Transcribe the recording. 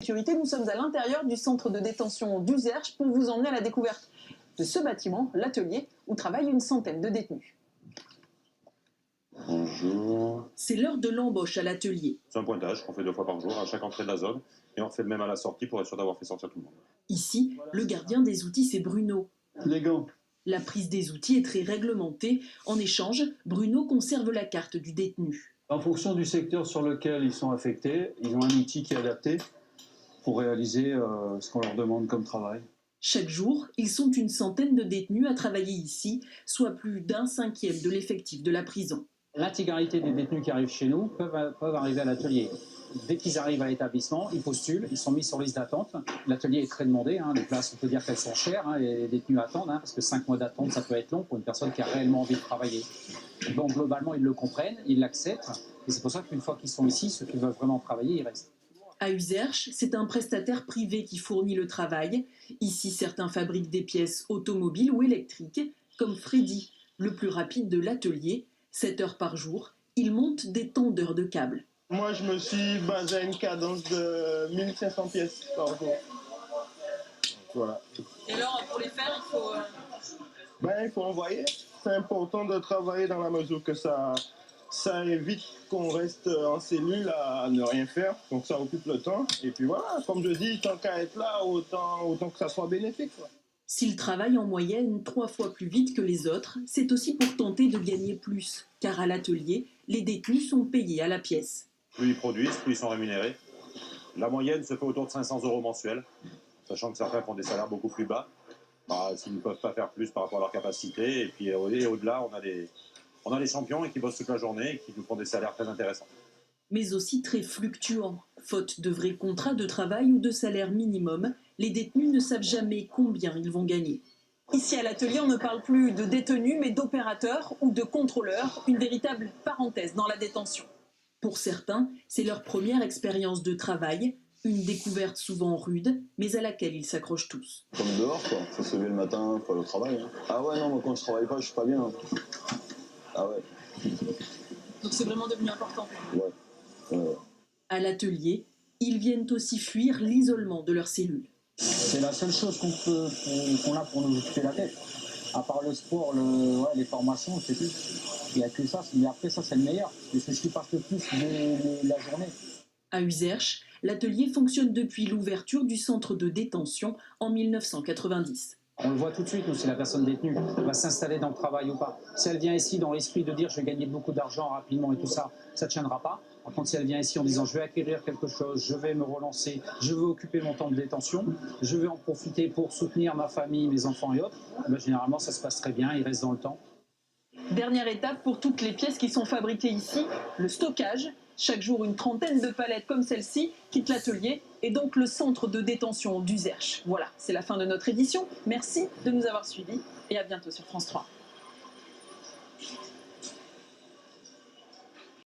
Sécurité, nous sommes à l'intérieur du centre de détention d'Uzerche pour vous emmener à la découverte de ce bâtiment, l'atelier, où travaillent une centaine de détenus. Bonjour. C'est l'heure de l'embauche à l'atelier. C'est un pointage qu'on fait 2 fois par jour à chaque entrée de la zone et on fait le même à la sortie pour être sûr d'avoir fait sortir tout le monde. Ici, le gardien des outils, c'est Bruno. Les gants. La prise des outils est très réglementée. En échange, Bruno conserve la carte du détenu. En fonction du secteur sur lequel ils sont affectés, ils ont un outil qui est adapté pour réaliser ce qu'on leur demande comme travail. Chaque jour, ils sont une centaine de détenus à travailler ici, soit plus d'un cinquième de l'effectif de la prison. L'intégralité des détenus qui arrivent chez nous peuvent arriver à l'atelier. Dès qu'ils arrivent à l'établissement, ils postulent, ils sont mis sur liste d'attente. L'atelier est très demandé, les places, on peut dire qu'elles sont chères, les détenus attendent, parce que 5 mois d'attente, ça peut être long pour une personne qui a réellement envie de travailler. Donc globalement, ils le comprennent, ils l'acceptent, et c'est pour ça qu'une fois qu'ils sont ici, ceux qui veulent vraiment travailler, ils restent. À Uzerche, c'est un prestataire privé qui fournit le travail. Ici, certains fabriquent des pièces automobiles ou électriques, comme Freddy, le plus rapide de l'atelier. 7 heures par jour, il monte des tondeurs de câbles. Moi, je me suis basé à une cadence de 1500 pièces par jour. Voilà. Et alors, pour les faire, Il faut envoyer. C'est important de travailler dans la mesure que ça évite qu'on reste en cellule à ne rien faire. Donc ça occupe le temps. Et puis voilà, comme je dis, tant qu'à être là, autant que ça soit bénéfique, quoi. S'ils travaillent en moyenne 3 fois plus vite que les autres, c'est aussi pour tenter de gagner plus. Car à l'atelier, les détenus sont payés à la pièce. Plus ils produisent, plus ils sont rémunérés. La moyenne se fait autour de 500 € mensuels, sachant que certains font des salaires beaucoup plus bas, s'ils ne peuvent pas faire plus par rapport à leur capacité. Et puis au-delà, on a les champions qui bossent toute la journée et qui nous font des salaires très intéressants. Mais aussi très fluctuants. Faute de vrais contrats de travail ou de salaire minimum, les détenus ne savent jamais combien ils vont gagner. Ici à l'atelier, on ne parle plus de détenus, mais d'opérateurs ou de contrôleurs, une véritable parenthèse dans la détention. Pour certains, c'est leur première expérience de travail, une découverte souvent rude, mais à laquelle ils s'accrochent tous. Comme dehors, quoi. Faut se lever le matin, faut aller au travail. Ah ouais, non, moi quand je travaille pas, je suis pas bien. Ah ouais. Donc c'est vraiment devenu important. Ouais. À l'atelier, ils viennent aussi fuir l'isolement de leur cellule. C'est la seule chose qu'on a pour nous occuper la tête. À part le sport, les formations, c'est tout. Il n'y a que ça, mais après ça c'est le meilleur. C'est ce qui passe le plus de la journée. À Uzerche, l'atelier fonctionne depuis l'ouverture du centre de détention en 1990. On le voit tout de suite, nous, si la personne détenue va s'installer dans le travail ou pas. Si elle vient ici dans l'esprit de dire je vais gagner beaucoup d'argent rapidement et tout ça, ça ne tiendra pas. Par contre, si elle vient ici en disant je vais acquérir quelque chose, je vais me relancer, je veux occuper mon temps de détention, je vais en profiter pour soutenir ma famille, mes enfants et autres, généralement ça se passe très bien, il reste dans le temps. Dernière étape pour toutes les pièces qui sont fabriquées ici, le stockage. Chaque jour, une trentaine de palettes comme celle-ci quittent l'atelier et donc le centre de détention d'Uzerche. Voilà, c'est la fin de notre édition. Merci de nous avoir suivis et à bientôt sur France 3.